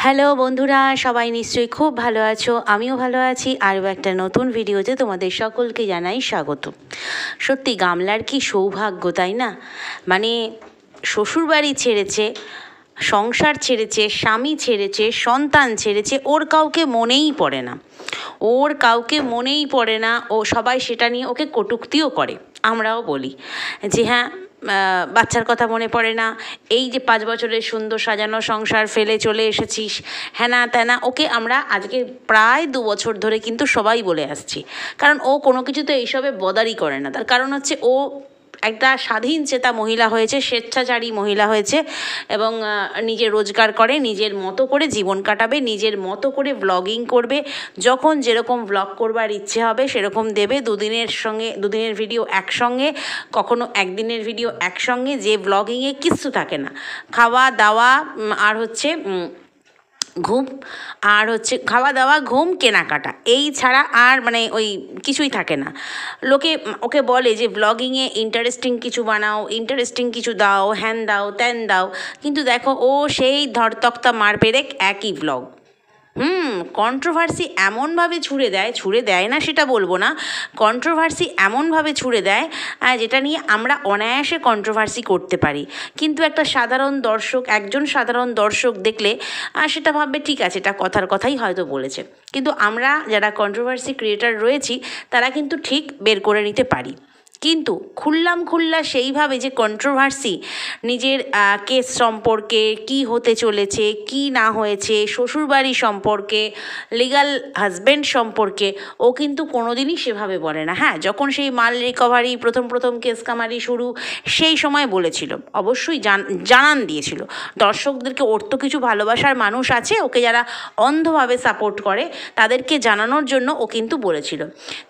Hello বন্ধুরা, সবাই নিশ্চয়ই খুব ভালো আছো। আমিও ভালো আছি। আরও একটা নতুন ভিডিওতে তোমাদের সকলকে জানাই স্বাগত। সত্যি গামলার কি সৌভাগ্য, তাই না? মানে শ্বশুরবাড়ি ছেড়েছে, সংসার ছেড়েছে, স্বামী ছেড়েছে, সন্তান ছেড়েছে, ওর কাউকে মনেই পড়ে না। ওর কাউকে মনেই পড়ে না। ও সবাই সেটা নিয়ে ওকে কটূক্তিও করে। আমরাও বলি যে হ্যাঁ, বাচ্চার কথা মনে পড়ে না, এই যে 5 বছরের সুন্দর সাজানো সংসার ফেলে চলে এসেছিস, হ্যানা ত্যানা। ওকে আমরা আজকে প্রায় 2 বছর ধরে কিন্তু সবাই বলে আসছি, কারণ ও কোনো কিছুতে এইসবে বদারি করে না। তার কারণ হচ্ছে ও একটা স্বাধীন চেতা মহিলা হয়েছে, স্বেচ্ছাচারী মহিলা হয়েছে, এবং নিজে রোজগার করে, নিজের মতো করে জীবন কাটাবে, নিজের মতো করে ব্লগিং করবে, যখন যেরকম ব্লগ করবার ইচ্ছে হবে সেরকম দেবে। দুদিনের ভিডিও একসঙ্গে, কখনো একদিনের ভিডিও একসঙ্গে, যে ব্লগিংয়ে কিচ্ছু থাকে না, খাওয়া দাওয়া আর হচ্ছে ঘুম, আর হচ্ছে খাওয়া দাওয়া, ঘুম, কেনাকাটা, এই ছাড়া আর মানে ওই কিছুই থাকে না। লোকে ওকে বলে যে ব্লগিংয়ে ইন্টারেস্টিং কিছু বানাও, ইন্টারেস্টিং কিছু দাও, হ্যান দাও, ত্যান দাও, কিন্তু দেখো ও সেই ধরতক্তা মার পেরেক একই ব্লগ। কন্ট্রোভার্সি এমনভাবে ছুড়ে দেয় না সেটা বলবো না, কন্ট্রোভার্সি এমনভাবে ছুড়ে দেয় যেটা নিয়ে আমরা অনায়াসে কন্ট্রোভার্সি করতে পারি, কিন্তু একজন সাধারণ দর্শক দেখলে সেটা ভাববে ঠিক আছে, এটা কথার কথাই হয়তো বলেছে। কিন্তু আমরা যারা কন্ট্রোভার্সি ক্রিয়েটার রয়েছি তারা কিন্তু ঠিক বের করে নিতে পারি। কিন্তু খুল্লা সেইভাবে যে কন্ট্রোভার্সি নিজের কেস সম্পর্কে, কি হতে চলেছে, কি না হয়েছে, শ্বশুরবাড়ি সম্পর্কে, লিগাল হাজব্যান্ড সম্পর্কে, ও কিন্তু কোনোদিনই সেভাবে বলে না। হ্যাঁ, যখন সেই মাল রিকভারি প্রথম কেস কামারি শুরু, সেই সময় বলেছিল, অবশ্যই জানান দিয়েছিল দর্শকদেরকে। ওর তো কিছু ভালোবাসার মানুষ আছে, ওকে যারা অন্ধভাবে সাপোর্ট করে তাদেরকে জানানোর জন্য ও কিন্তু বলেছিল।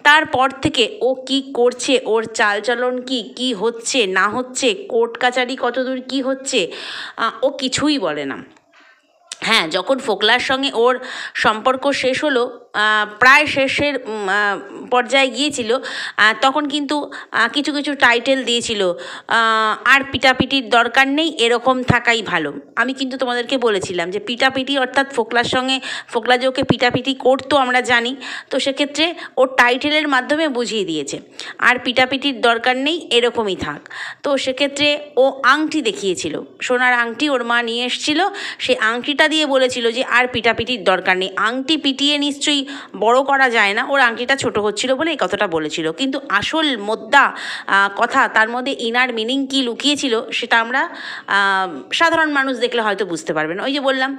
তারপর থেকে ও কি করছে, ওর চালচলন কি হচ্ছে না হচ্ছে, কোর্ট কাচারি কতদূর কি হচ্ছে, ও কিছুই বলে না। হ্যাঁ, যখন ফোকলার সঙ্গে ওর সম্পর্ক শেষ হলো, প্রায় শেষের পর্যায়ে গিয়েছিল, তখন কিন্তু কিছু টাইটেল দিয়েছিল, আর পিটাপিটির দরকার নেই, এরকম থাকাই ভালো। আমি কিন্তু তোমাদেরকে বলেছিলাম যে পিটাপিটি অর্থাৎ ফোকলা যে ওকে পিটাপিটি করতো আমরা জানি, তো সেক্ষেত্রে ওর টাইটেলের মাধ্যমে বুঝিয়ে দিয়েছে আর পিটাপিটির দরকার নেই, এরকমই থাক। তো সেক্ষেত্রে ও আংটি দেখিয়েছিল, সোনার আংটি ওর মা নিয়ে এসেছিল, সেই আংটিটা দিয়ে বলেছিল যে আর পিটাপিটির দরকার নেই। আংটি পিটিয়ে নিশ্চয়ই বড় করা যায় না, ওর আংটিটা ছোট হচ্ছিল বলে এই কথাটা বলেছিল, কিন্তু আসল মোদ্দা কথা, তার মধ্যে ইনার মিনিং কি লুকিয়েছিল সেটা আমরা সাধারণ মানুষ দেখলে হয়তো বুঝতে পারবেন। ওই যে বললাম,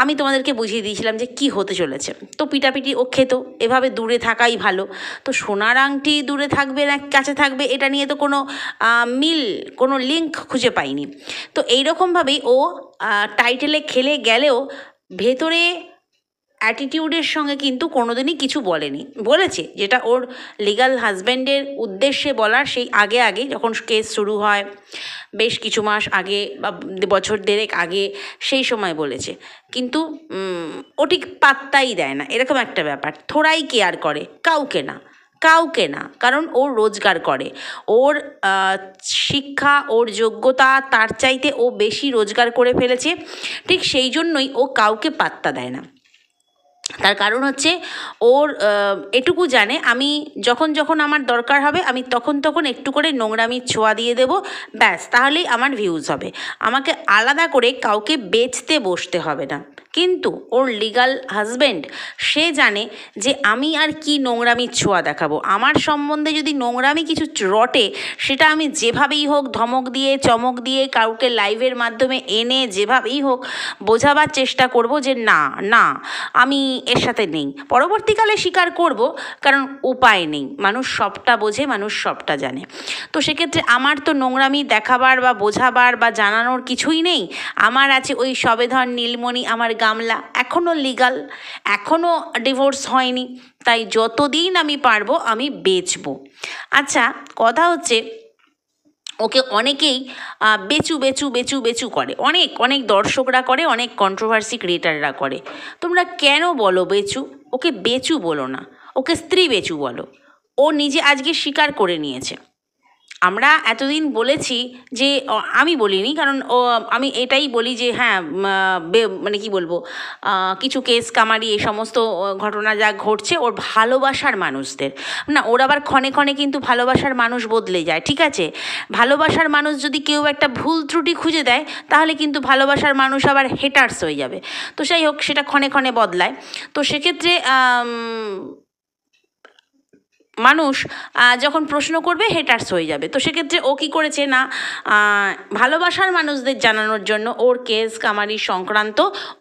আমি তোমাদেরকে বুঝিয়ে দিয়েছিলাম যে কি হতে চলেছে। তো পিটাপিটি ও খেত, এভাবে দূরে থাকাই ভালো। তো সোনার আংটি দূরে থাকবে না কাছে থাকবে, এটা নিয়ে তো কোনো লিঙ্ক খুঁজে পাইনি। তো এইরকমভাবেই ও টাইটেলে খেলে গেলেও ভেতরে অ্যাটিটিউডের সঙ্গে কিন্তু কোনোদিনই কিছু বলেনি। বলেছে যেটা ওর লিগাল হাজব্যান্ডের উদ্দেশ্যে বলার, সেই আগে যখন কেস শুরু হয়, বেশ কিছু মাস আগে বা বছর দেড়েক আগে, সেই সময় বলেছে। কিন্তু ও ঠিক পাত্তাই দেয় না, এরকম একটা ব্যাপার। থোড়াই কেয়ার করে, কাউকে না, কারণ ও রোজগার করে, ওর শিক্ষা, ওর যোগ্যতা, তার চাইতে ও বেশি রোজগার করে ফেলেছে। ঠিক সেই জন্যই ও কাউকে পাত্তা দেয় না। তার কারণ হচ্ছে ওর এটুকু জানে, আমি যখন আমার দরকার হবে আমি তখন একটু করে নোংরামির ছোঁয়া দিয়ে দেবো, ব্যাস, তাহলেই আমার ভিউজ হবে। আমাকে আলাদা করে কাউকে বেচতে বসতে হবে না। কিন্তু ওর লিগাল হাজব্যান্ড সে জানে যে আমি আর কি নোংরামির ছোঁয়া দেখাবো। আমার সম্বন্ধে যদি নোংরামি কিছু রটে, সেটা আমি যেভাবেই হোক, ধমক দিয়ে, চমক দিয়ে, কাউকে লাইভের মাধ্যমে এনে, যেভাবেই হোক বোঝাবার চেষ্টা করব যে না আমি এর সাথে নেই। পরবর্তীকালে স্বীকার করব, কারণ উপায় নেই, মানুষ সবটা বোঝে, মানুষ সবটা জানে। তো সেক্ষেত্রে আমার তো নোংরামি দেখাবার বা বোঝাবার বা জানানোর কিছুই নেই। আমার আছে ওই সবেধন নীলমণি, আমার গামলা, এখনও লিগাল, এখনও ডিভোর্স হয়নি, তাই যতদিন আমি পারবো আমি বেচবো। আচ্ছা, কথা হচ্ছে ওকে অনেকেই বেচু করে, অনেক দর্শকরা করে, অনেক কন্ট্রোভার্সি ক্রিয়েটাররা করে। তোমরা কেন বলো বেচু? ওকে বেচু বলো না, ওকে স্ত্রী বেচু বলো। ও নিজে আজকে স্বীকার করে নিয়েছে। আমরা এতদিন বলেছি যে আমি বলিনি, কারণ আমি এটাই বলি যে হ্যাঁ মানে কি বলবো, কিছু কেস কামারি এই সমস্ত ঘটনা যা ঘটছে ওর ভালোবাসার মানুষদের না, ওর আবার ক্ষণে ক্ষণে কিন্তু ভালোবাসার মানুষ বদলে যায়, ঠিক আছে? ভালোবাসার মানুষ যদি কেউ একটা ভুল ত্রুটি খুঁজে দেয় তাহলে কিন্তু ভালোবাসার মানুষ আবার হেটার্স হয়ে যাবে। তো যাই হোক, সেটা ক্ষণে ক্ষণে বদলায়। তো সেক্ষেত্রে মানুষ যখন প্রশ্ন করবে হেটার্স হয়ে যাবে। তো সেক্ষেত্রে ও কী করেছে না, ভালোবাসার মানুষদের জানানোর জন্য ওর কেস কামারি সংক্রান্ত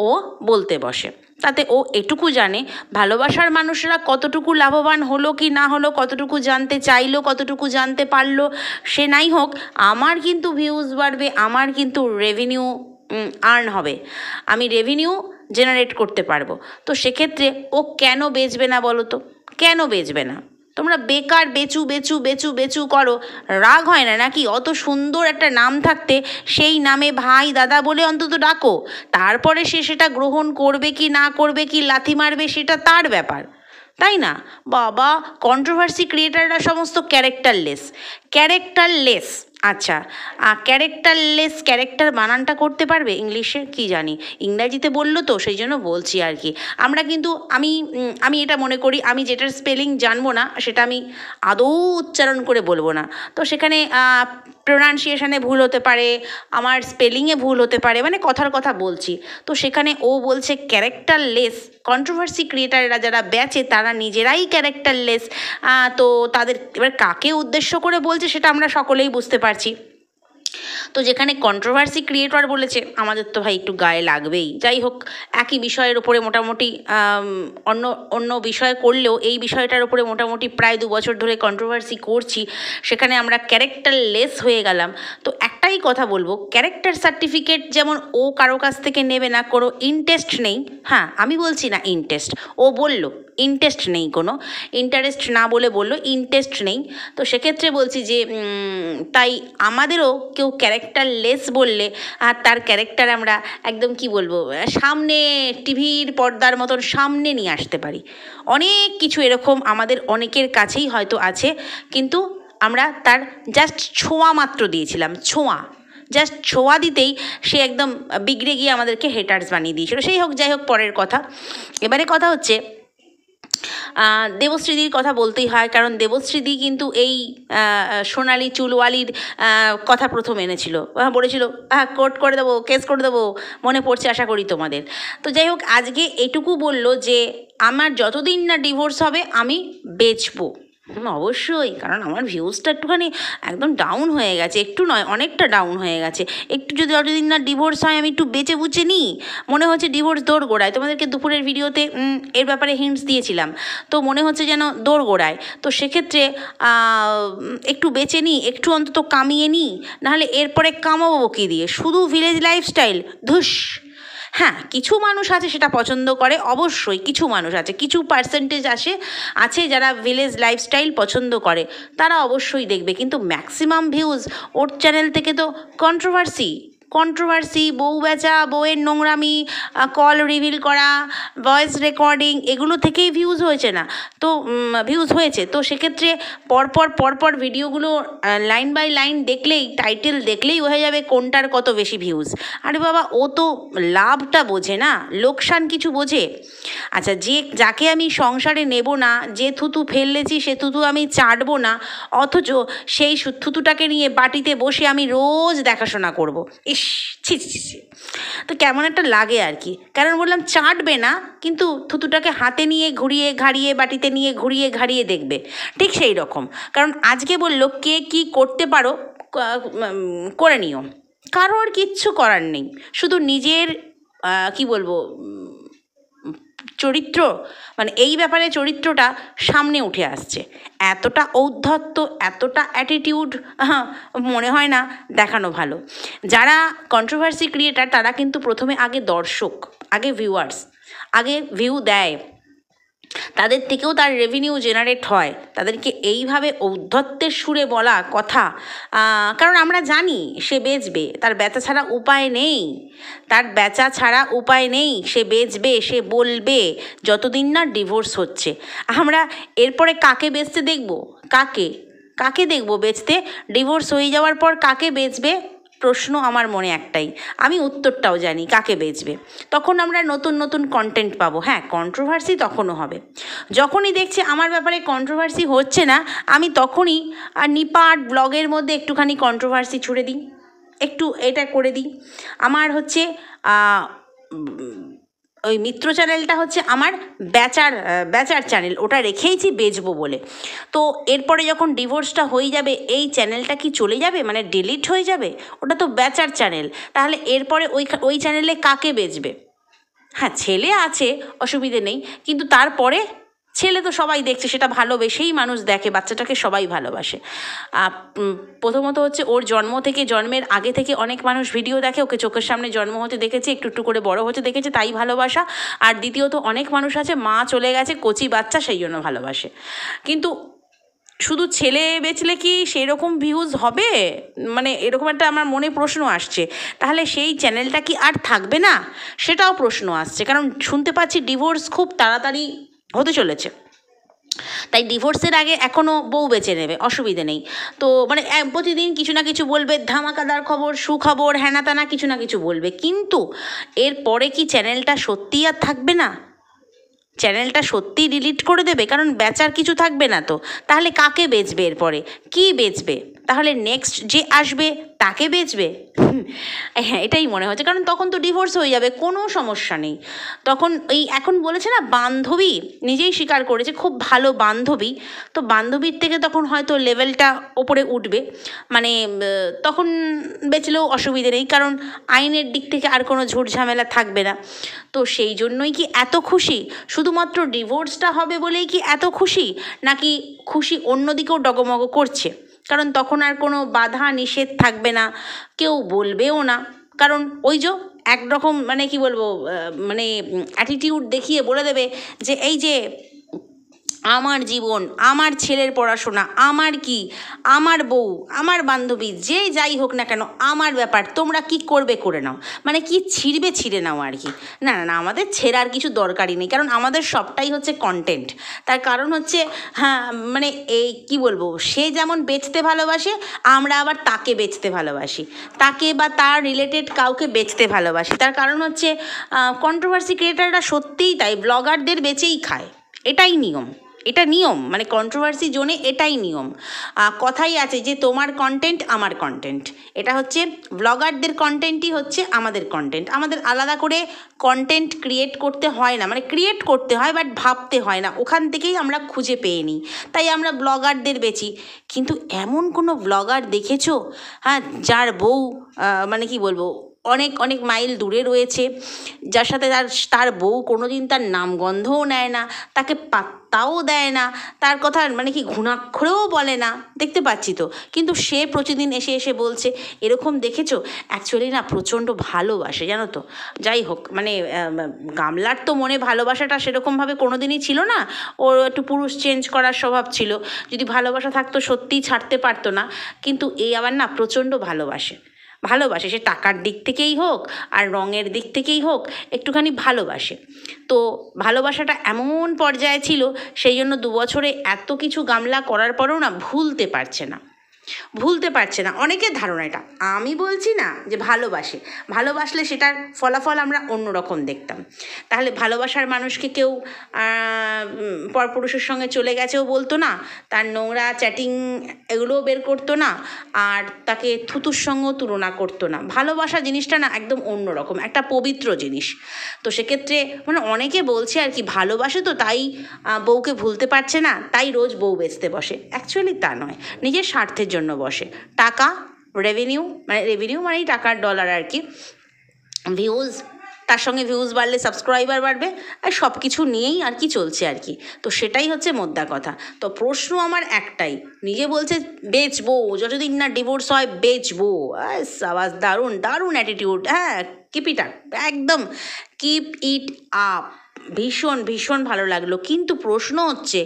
ও বলতে বসে। তাতে ও এটুকু জানে ভালোবাসার মানুষরা কতটুকু লাভবান হলো কি না হলো, কতটুকু জানতে চাইলো, কতটুকু জানতে পারলো, সে নাই হোক, আমার কিন্তু ভিউজ বাড়বে, আমার কিন্তু রেভিনিউ আর্ন হবে, আমি রেভিনিউ জেনারেট করতে পারবো। তো সেক্ষেত্রে ও কেন বেচবে না বলো তো? কেন বেচবে না? তোমরা বেকার বেচু বেচু বেচু বেচু করো, রাগ হয় না নাকি? অত সুন্দর একটা নাম থাকতে সেই নামে ভাই দাদা বলে অন্তত ডাকো, তারপরে সে সেটা গ্রহণ করবে কি না করবে, কি লাথি মারবে সেটা তার ব্যাপার, তাই না? বাবা, কন্ট্রোভার্সি ক্রিয়েটাররা সমস্ত ক্যারেক্টারলেস। ক্যারেক্টারলেস, আচ্ছা, ক্যারেক্টারলেস, ক্যারেক্টার বানানটা করতে পারবে ইংলিশে? কি জানি, ইংরাজিতে বললো তো সেই জন্য বলছি আর কি। আমরা কিন্তু আমি এটা মনে করি, আমি যেটার স্পেলিং জানবো না সেটা আমি আদৌ উচ্চারণ করে বলবো না। তো সেখানে প্রোনাউন্সিয়েশনে ভুল হতে পারে, আমার স্পেলিংয়ে ভুল হতে পারে, মানে কথার কথা বলছি। তো সেখানে ও বলছে ক্যারেক্টারলেস। কন্ট্রোভার্সি ক্রিয়েটাররা যারা বেচে তারা নিজেরাই ক্যারেক্টারলেস। তো তাদের এবার কাকে উদ্দেশ্য করে বলছে সেটা আমরা সকলেই বুঝতে পারছি। তো যেখানে কন্ট্রোভার্সি ক্রিয়েটর বলেছে, আমাদের তো ভাই একটু গায়ে লাগবেই। যাই হোক, একই বিষয়ের ওপরে মোটামুটি অন্য অন্য বিষয় করলেও এই বিষয়টার ওপরে মোটামুটি প্রায় 2 বছর ধরে কন্ট্রোভার্সি করছি, সেখানে আমরা ক্যারেক্টারলেস হয়ে গেলাম। তো একটাই কথা বলবো, ক্যারেক্টার সার্টিফিকেট যেমন ও কারো কাছ থেকে নেবে না, কোনো ইন্টারেস্ট নেই। হ্যাঁ, আমি বলছি না ইন্টারেস্ট, ও বলল ইন্টারেস্ট নেই, কোনো ইন্টারেস্ট না বলে বললো ইন্টারেস্ট নেই। তো সেক্ষেত্রে বলছি যে তাই আমাদেরও কেউ ক্যারেক্টারলেস বললে আর তার ক্যারেক্টার আমরা একদম কি বলবো, সামনে টিভির পর্দার মতন সামনে নিয়ে আসতে পারি। অনেক কিছু এরকম আমাদের অনেকের কাছেই হয়তো আছে, কিন্তু আমরা তার জাস্ট ছোঁয়া মাত্র দিয়েছিলাম, ছোঁয়া, জাস্ট ছোঁয়া দিতেই সে একদম বিগড়ে গিয়ে আমাদেরকে হেটার্স বানিয়ে দিয়েছিল। সেই হোক, যাই হোক, পরের কথা। এবারে কথা হচ্ছে দেবশ্রীদির কথা বলতেই হয়, কারণ দেবশ্রীদি কিন্তু এই সোনালি চুলওয়ালির কথা প্রথম এনেছিল, বলেছিল কোর্ট করে দেবো, কেস করে দেবো, মনে পড়ছে আশা করি তোমাদের। তো যাই হোক, আজকে এটুকু বললো যে আমার যতদিন না ডিভোর্স হবে আমি বেচবো। অবশ্যই, কারণ আমার ভিউজটা একটুখানি একদম ডাউন হয়ে গেছে, একটু নয় অনেকটা ডাউন হয়ে গেছে। একটু যদি যতদিন না ডিভোর্স হয় আমি একটু বেঁচে বুঝে নিই, মনে হচ্ছে ডিভোর্স দোরগোড়ায়। তোমাদেরকে দুপুরের ভিডিওতে এর ব্যাপারে হিন্টস দিয়েছিলাম, তো মনে হচ্ছে যেন দোরগোড়ায়। তো সেক্ষেত্রে একটু বেঁচে নিই, একটু অন্তত কামিয়ে নিই, নাহলে এরপরে কামাবো কী দিয়ে? শুধু ভিলেজ লাইফস্টাইল, ধুস। হ্যাঁ, কিছু মানুষ আছে সেটা পছন্দ করে, অবশ্যই কিছু মানুষ আছে, কিছু পার্সেন্টেজ আছে যারা ভিলেজ লাইফস্টাইল পছন্দ করে, তারা অবশ্যই দেখবে। কিন্তু ম্যাক্সিমাম ভিউজ ওর চ্যানেল থেকে তো কন্ট্রোভার্সি, বউ বেচা, বউয়ের নোংরামি, কল রিভিল করা, ভয়েস রেকর্ডিং, এগুলো থেকেই ভিউজ হয়েছে না? তো ভিউজ হয়েছে। তো সেক্ষেত্রে পরপর ভিডিওগুলো লাইন বাই লাইন দেখলেই, টাইটেল দেখলেই হয়ে যাবে কোনটার কত বেশি ভিউজ। আরে বাবা, ও তো লাভটা বোঝে না, লোকসান কিছু বোঝে? আচ্ছা, যাকে আমি সংসারে নেব না, যে থুতু ফেললেছি সে থুতু আমি চাটবো না, অথচ সেই থুতুটাকে নিয়ে বাটিতে বসে আমি রোজ দেখাশোনা করব। ইস, ছি ছি ছি। তো কেমন একটা লাগে আর কি। কারণ বললাম চাটবে না, কিন্তু থুতুটাকে হাতে নিয়ে ঘুরিয়ে ঘাড়িয়ে, বাটিতে নিয়ে ঘুরিয়ে ঘাড়িয়ে দেখবে, ঠিক সেই রকম। কারণ আজকে বললো কে কি করতে পারো করে নিও, কারোর কিচ্ছু করার নেই, শুধু নিজের কি বলবো চরিত্র, মানে এই ব্যাপারে চরিত্রটা সামনে উঠে আসছে। এতটা ঔদ্ধত্য, এতটা অ্যাটিটিউড মনে হয় না দেখানো ভালো। যারা কন্ট্রোভার্সি ক্রিয়েটার তারা কিন্তু প্রথমে আগে দর্শক, আগে ভিউয়ার্স, আগে ভিউ দেয়, তাদের থেকেও তার রেভিনিউ জেনারেট হয়। তাদেরকে এইভাবে ঔদ্ধত্যের সুরে বলা কথা, কারণ আমরা জানি সে বেচবে, তার বেচা ছাড়া উপায় নেই, তার বেচা ছাড়া উপায় নেই, সে বেচবে, সে বলবে যতদিন না ডিভোর্স হচ্ছে। আমরা এরপরে কাকে বেচতে দেখব? কাকে দেখবো বেচতে? ডিভোর্স হয়ে যাওয়ার পর কাকে বেচবে? প্রশ্ন আমার মনে একটাই, আমি উত্তরটাও জানি কাকে বেচবে। তখন আমরা নতুন নতুন কন্টেন্ট পাবো। হ্যাঁ, কন্ট্রোভার্সি তখনও হবে। যখনই দেখছি আমার ব্যাপারে কন্ট্রোভার্সি হচ্ছে না, আমি তখনই নিপাট ব্লগের মধ্যে একটুখানি কন্ট্রোভার্সি ছুড়ে দিই, একটু এটা করে দিই। আমার হচ্ছে ওই মিত্র চ্যানেলটা হচ্ছে আমার বেচার চ্যানেল, ওটা রেখেইছি বেচবো বলে। তো এরপরে যখন ডিভোর্সটা হয়ে যাবে, এই চ্যানেলটা কি চলে যাবে, মানে ডিলিট হয়ে যাবে? ওটা তো বেচার চ্যানেল, তাহলে এরপরে ওই চ্যানেলে কাকে বেচবে? হ্যাঁ, ছেলে আছে, অসুবিধে নেই, কিন্তু তারপরে ছেলে তো সবাই দেখছে, সেটা ভালোবেসেই মানুষ দেখে, বাচ্চাটাকে সবাই ভালোবাসে। প্রথমত হচ্ছে ওর জন্মের আগে থেকে অনেক মানুষ ভিডিও দেখে, ওকে চোখের সামনে জন্ম হতে দেখেছে, একটু একটু করে বড় হতে দেখেছে, তাই ভালোবাসা। আর দ্বিতীয়ত অনেক মানুষ আছে মা চলে গেছে, কচি বাচ্চা, সেই জন্য ভালোবাসে। কিন্তু শুধু ছেলে বেচলে কি সেই রকম ভিউজ হবে? মানে এরকম একটা আমার মনে প্রশ্ন আসছে। তাহলে সেই চ্যানেলটা কি আর থাকবে না? সেটাও প্রশ্ন আসছে, কারণ শুনতে পাচ্ছি ডিভোর্স খুব তাড়াতাড়ি হতে চলেছে। তাই ডিভোর্সের আগে এখনও বউ বেছে নেবে, অসুবিধে নেই। তো মানে প্রতিদিন কিছু না কিছু বলবে, ধামাকাদার খবর, সুখবর, হ্যানা ত্যানা কিছু না কিছু বলবে। কিন্তু এরপরে কি চ্যানেলটা সত্যিই আর থাকবে না? চ্যানেলটা সত্যিই ডিলিট করে দেবে? কারণ বেচার কিছু থাকবে না তো। তাহলে কাকে বেচবে? এরপরে কি বেচবে? তাহলে নেক্সট যে আসবে তাকে বেচবে? হ্যাঁ, এটাই মনে হচ্ছে, কারণ তখন তো ডিভোর্স হয়ে যাবে, কোনো সমস্যা নেই। তখন এখন বলেছে না বান্ধবী, নিজেই স্বীকার করেছে খুব ভালো বান্ধবী, তো বান্ধবীর থেকে তখন হয়তো লেভেলটা ওপরে উঠবে, মানে তখন বেচলেও অসুবিধে নেই, কারণ আইনের দিক থেকে আর কোনো ঝুট ঝামেলা থাকবে না। তো সেই জন্যই কি এত খুশি? শুধুমাত্র ডিভোর্সটা হবে বলেই কি এত খুশি, নাকি খুশি অন্যদিকেও ডগমগ করছে? কারণ তখন আর কোনো বাধা নিষেধ থাকবে না, কেউ বলবেও না, কারণ ওই যে একরকম মানে কি বলবো, মানে অ্যাটিটিউড দেখিয়ে বলে দেবে যে এই যে আমার জীবন, আমার ছেলের পড়াশোনা, আমার কি, আমার বউ, আমার বান্ধবী, যে যাই হোক না কেন আমার ব্যাপার, তোমরা কি করবে করে নাও, মানে কি ছিঁড়বে ছিঁড়ে নাও আর কি। না না না, আমাদের ছেঁড়ার কিছু দরকারই নেই, কারণ আমাদের সবটাই হচ্ছে কন্টেন্ট। তার কারণ হচ্ছে, হ্যাঁ মানে এই কি বলবো, সে যেমন বেচতে ভালোবাসে, আমরা আবার তাকে বেচতে ভালোবাসি, তাকে বা তার রিলেটেড কাউকে বেচতে ভালোবাসি। তার কারণ হচ্ছে কন্ট্রোভার্সি ক্রিয়েটাররা সত্যিই তাই, ব্লগারদের বেচেই খায়, এটাই নিয়ম। এটা নিয়ম, মানে কন্ট্রোভার্সি জোনে এটাই নিয়ম। কথাই আছে যে তোমার কন্টেন্ট আমার কন্টেন্ট, এটা হচ্ছে ব্লগারদের কন্টেন্টই হচ্ছে আমাদের কন্টেন্ট। আমাদের আলাদা করে কন্টেন্ট ক্রিয়েট করতে হয় না, মানে ক্রিয়েট করতে হয় বাট ভাবতে হয় না, ওখান থেকেই আমরা খুঁজে পেয়ে নিই, তাই আমরা ব্লগারদের বেচি। কিন্তু এমন কোনো ব্লগার দেখেছো, হ্যাঁ, যার বউ মানে কি বলবো অনেক অনেক মাইল দূরে রয়েছে, যার সাথে তার বউ কোনোদিন তার নামগন্ধও নেয় না, তাকে পাত্তাও দেয় না, তার কথা মানে কি ঘুণাক্ষরেও বলে না, দেখতে পাচ্ছি তো, কিন্তু সে প্রতিদিন এসে এসে বলছে, এরকম দেখেছো? অ্যাকচুয়ালি না প্রচণ্ড ভালোবাসে, জানো তো। যাই হোক, মানে গামলার তো মনে ভালোবাসাটা সেরকমভাবে কোনোদিনই ছিল না, ওর একটু পুরুষ চেঞ্জ করার স্বভাব ছিল, যদি ভালোবাসা থাকতো সত্যিই ছাড়তে পারতো না। কিন্তু এই আবার না প্রচণ্ড ভালোবাসে, সে টাকার দিক থেকেই হোক আর রঙের দিক থেকেই হোক, একটুখানি ভালোবাসে। তো ভালোবাসাটা এমন পর্যায়ে ছিল, সেই জন্য 2 বছরে এত কিছু গামলা করার পরেও না ভুলতে পারছে না, অনেকের ধারণা এটা, আমি বলছি না যে ভালোবাসলে সেটার ফলাফল আমরা অন্যরকম দেখতাম। তাহলে ভালোবাসার মানুষকে কেউ পরপুরুষের সঙ্গে চলে গেছেও বলতো না, তার নোংরা চ্যাটিং এগুলোও বের করতো না, আর তাকে থুতুর সঙ্গেও তুলনা করতো না। ভালোবাসা জিনিসটা না একদম অন্যরকম, একটা পবিত্র জিনিস। তো সেক্ষেত্রে মানে অনেকে বলছে আর কি, ভালোবাসে তো তাই বউকে ভুলতে পারছে না, তাই রোজ বউ বেচতে বসে। অ্যাকচুয়ালি তা নয়, নিজের স্বার্থের জন্য বসে। টাকা, রেভিনিউ মানেই টাকার ডলার আর কি, ভিউজ, তার সঙ্গে ভিউজ বাড়লে সাবস্ক্রাইবার বাড়বে, আর সব কিছু নিয়েই আর কি চলছে আর কি। তো সেটাই হচ্ছে মোদ্দা কথা। তো প্রশ্ন আমার একটাই, নিজে বলছে বেচবো, যতদিন না ডিভোর্স হয় বেচবো, সাবাস, দারুণ দারুণ অ্যাটিটিউড, হ্যাঁ, কিপ ইট আপ, একদম কিপ ইট আপ, ভীষণ ভীষণ ভালো লাগলো। কিন্তু প্রশ্ন হচ্ছে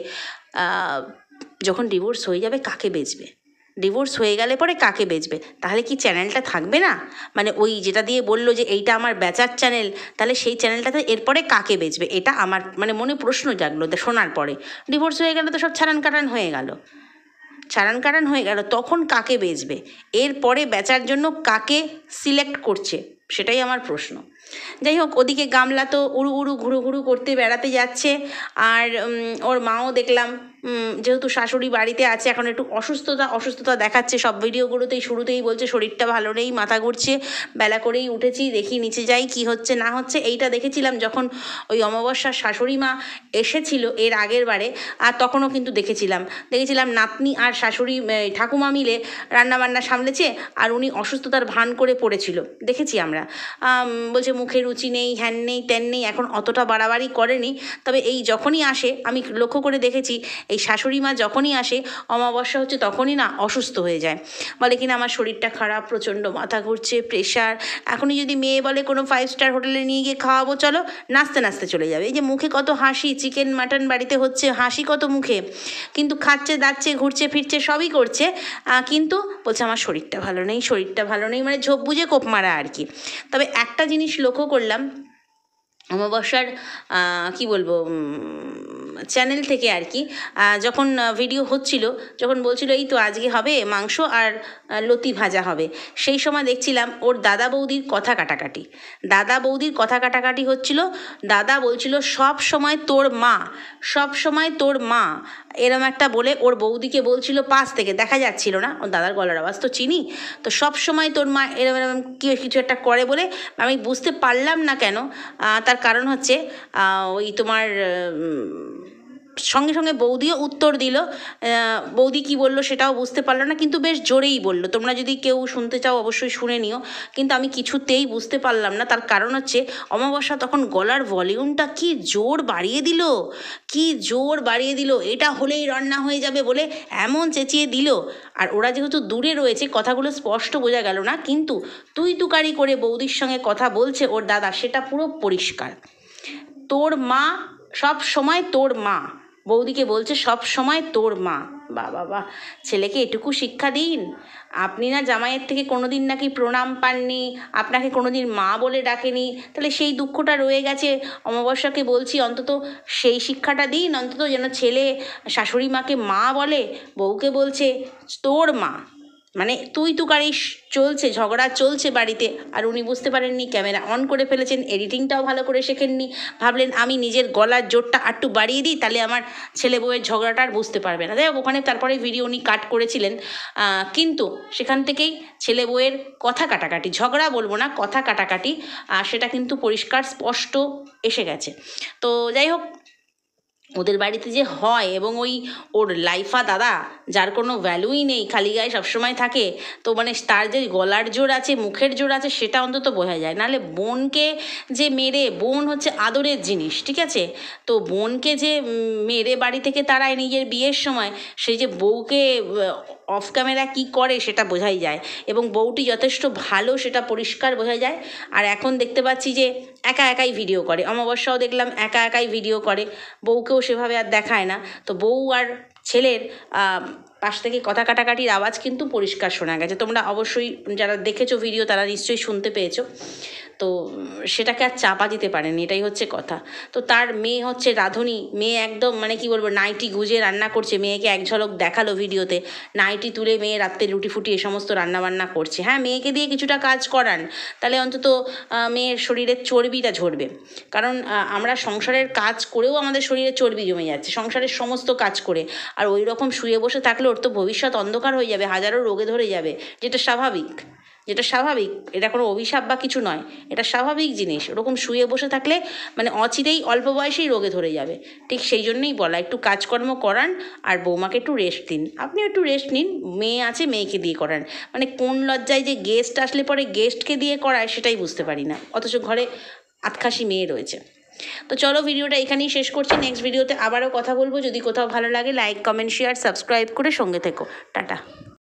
যখন ডিভোর্স হয়ে যাবে কাকে বেচবে? ডিভোর্স হয়ে গেলে পরে কাকে বেচবে? তাহলে কি চ্যানেলটা থাকবে না? মানে ওই যেটা দিয়ে বললো যে এইটা আমার বেচার চ্যানেল, তাহলে সেই চ্যানেলটাতে এরপরে কাকে বেচবে? এটা আমার মানে মনে প্রশ্ন জাগলো শোনার পরে। ডিভোর্স হয়ে গেলে তো সব ছাড়ান কাটান হয়ে গেল, চালান কাটান হয়ে গেল, তখন কাকে বেচবে? এরপরে বেচার জন্য কাকে সিলেক্ট করছে, সেটাই আমার প্রশ্ন। যাই হোক, ওদিকে গামলা তো উড়ু উড়ু ঘুরু ঘুরু করতে বেড়াতে যাচ্ছে। আর ওর মাও দেখলাম, যেহেতু শাশুড়ি বাড়িতে আছে, এখন একটু অসুস্থতা দেখাচ্ছে সব ভিডিওগুলোতেই। শুরুতেই বলছে শরীরটা ভালো নেই, মাথা ঘুরছে, বেলা করেই উঠেছি, দেখি নিচে যাই কি হচ্ছে না হচ্ছে। এইটা দেখেছিলাম যখন ওই অমাবস্যার শাশুড়ি মা এসেছিল এর আগের বারে, আর তখনও কিন্তু দেখেছিলাম নাতনি আর শাশুড়ি ঠাকুমা মিলে রান্নাবান্না সামলেছে, আর উনি অসুস্থতার ভান করে পড়েছিল, দেখেছি আমরা। বলছে মুখে রুচি নেই, হ্যান নেই, ত্যান নেই, এখন অতটা বাড়াবাড়ি করেনি। তবে এই যখনই আসে, আমি লক্ষ্য করে দেখেছি, এই শাশুড়ি মা যখনই আসে অমাবস্যা হচ্ছে তখনই না অসুস্থ হয়ে যায়। বলে কিনা আমার শরীরটা খারাপ, প্রচণ্ড মাথা ঘুরছে, প্রেশার। এখনই যদি মেয়ে বলে কোনো 5 স্টার হোটেলে নিয়ে গিয়ে খাওয়াবো চলো, নাচতে নাচতে চলে যাবে। এই যে মুখে কত হাসি, চিকেন মাটন বাড়িতে হচ্ছে, হাসি কত মুখে, কিন্তু খাচ্ছে দাচ্ছে ঘুরছে ফিরছে সবই করছে, কিন্তু বলছে আমার শরীরটা ভালো নেই, মানে ঝোপ বুঝে কোপ মারা আর কি। তবে একটা জিনিস লক্ষ্য করলাম, অমাবস্যার কি বলবো, চ্যানেল থেকে আর কি, যখন ভিডিও হচ্ছিল, যখন বলছিল এই তো আজকে হবে মাংস আর লতি ভাজা হবে, সেই সময় দেখছিলাম ওর দাদা বৌদির কথা কাটাকাটি হচ্ছিল। দাদা বলছিল সব সময় তোর মা এরম একটা বলে ওর বৌদিকে বলছিল, পাশ থেকে দেখা যাচ্ছিল না, ওর দাদার গলার আওয়াজ তো চিনি, তো সব সময় তোর মা এরম কিছু একটা করে বলে। আমি বুঝতে পারলাম না কেন, তার কারণ হচ্ছে ওই তোমার সঙ্গে সঙ্গে বৌদিও উত্তর দিল। বৌদি কি বলল সেটাও বুঝতে পারলো না, কিন্তু বেশ জোরেই বলল। তোমরা যদি কেউ শুনতে চাও অবশ্যই শুনে নিও, কিন্তু আমি কিছুতেই বুঝতে পারলাম না। তার কারণ হচ্ছে অমাবস্যা তখন গলার ভলিউমটা কি জোর বাড়িয়ে দিল, এটা হলেই রান্না হয়ে যাবে বলে এমন চেঁচিয়ে দিল। আর ওরা যেহেতু দূরে রয়েছে, কথাগুলো স্পষ্ট বোঝা গেল না, কিন্তু তুই তুকারি করে বৌদির সঙ্গে কথা বলছে ওর দাদা, সেটা পুরো পরিষ্কার। তোর মা, সব সময় তোর মা, বৌদিকে বলছে সব সময় তোর মা। বাবা, ছেলেকে এটুকু শিক্ষা দিন। আপনি না জামাইয়ের থেকে কোনোদিন নাকি প্রণাম পাননি, আপনাকে কোনোদিন মা বলে ডাকেনি, তাহলে সেই দুঃখটা রয়ে গেছে। অমাবস্যাকে বলছি অন্তত সেই শিক্ষাটা দিন, অন্তত যেন ছেলে শাশুড়ি মাকে মা বলে, বউকে বলছে তোর মা। মানে তুই তুকারি চলছে, ঝগড়া চলছে বাড়িতে, আর উনি বুঝতে পারেননি, ক্যামেরা অন করে ফেলেছেন, এডিটিংটাও ভালো করে শেখেননি, ভাবলেন আমি নিজের গলার জোরটা একটু বাড়িয়ে দিই, তাহলে আমার ছেলে বউয়ের ঝগড়াটা আর বুঝতে পারবে না। যাই হোক, ওখানে তারপরে ভিডিও উনি কাট করেছিলেন, কিন্তু সেখান থেকেই ছেলে বউয়ের কথা কাটাকাটি, ঝগড়া বলবো না, কথা কাটাকাটি, সেটা কিন্তু পরিষ্কার স্পষ্ট এসে গেছে। তো যাই হোক, ওদের বাড়িতে যে হয়, এবং ওর লাইফা দাদা, যার কোনো ভ্যালুই নেই, খালি গায়ে সবসময় থাকে, তো মানে তার যে গলার জোর আছে, মুখের জোর আছে, সেটা অন্তত বোঝা যায়। নাহলে বোনকে যে মেরে, বোন হচ্ছে আদরের জিনিস, ঠিক আছে, তো বোনকে যে মেরে বাড়ি থেকে তারায় নিজের বিয়ের সময়, সেই যে বউকে অফ ক্যামেরা কী করে সেটা বোঝাই যায়, এবং বউটি যথেষ্ট ভালো সেটা পরিষ্কার বোঝা যায়। আর এখন দেখতে পাচ্ছি যে একাই ভিডিও করে, অমাবস্যাও দেখলাম একাই ভিডিও করে, বউকেও সেভাবে আর দেখায় না। তো বউ আর ছেলের পাশ থেকে কথা কাটাকাটির আওয়াজ কিন্তু পরিষ্কার শোনা গেছে। তোমরা অবশ্যই যারা দেখেছো ভিডিও তারা নিশ্চয়ই শুনতে পেয়েছো। তো সেটাকে আর চাপা দিতে পারেনি, এটাই হচ্ছে কথা। তো তার মেয়ে হচ্ছে রাঁধুনি, মেয়ে একদম মানে কি বলবো, নাইটি গুজে রান্না করছে, মেয়েকে এক ঝলক দেখালো ভিডিওতে, নাইটি তুলে মেয়ে রাত্রে রুটি ফুটি এ সমস্ত রান্নাবান্না করছে। হ্যাঁ, মেয়েকে দিয়ে কিছুটা কাজ করান, তাহলে অন্তত মেয়ের শরীরের চর্বিটা ঝরবে। কারণ আমরা সংসারের কাজ করেও আমাদের শরীরে চর্বি জমে যাচ্ছে, সংসারের সমস্ত কাজ করে, আর ওই রকম শুয়ে বসে থাকলে ওর তো ভবিষ্যৎ অন্ধকার হয়ে যাবে, হাজারো রোগে ধরে যাবে, যেটা স্বাভাবিক, এটা কোনো অভিশাপ বা কিছু নয়, এটা স্বাভাবিক জিনিস। ওরকম শুয়ে বসে থাকলে মানে অচিরেই অল্প বয়সেই রোগে ধরে যাবে। ঠিক সেই জন্যই বলা, একটু কাজকর্ম করান, আর বৌমাকে একটু রেস্ট দিন, আপনি একটু রেস্ট নিন, মেয়ে আছে মেয়েকে দিয়ে করান। মানে কোন লজ্জায় যে গেস্ট আসলে পরে গেস্টকে দিয়ে করায় সেটাই বুঝতে পারি না, অথচ ঘরে আতখাসি মেয়ে রয়েছে। তো চলো, ভিডিওটা এখানেই শেষ করছি, নেক্সট ভিডিওতে আবারও কথা বলবো। যদি কোথাও ভালো লাগে লাইক কমেন্ট শেয়ার সাবস্ক্রাইব করে সঙ্গে থেকো। টাটা।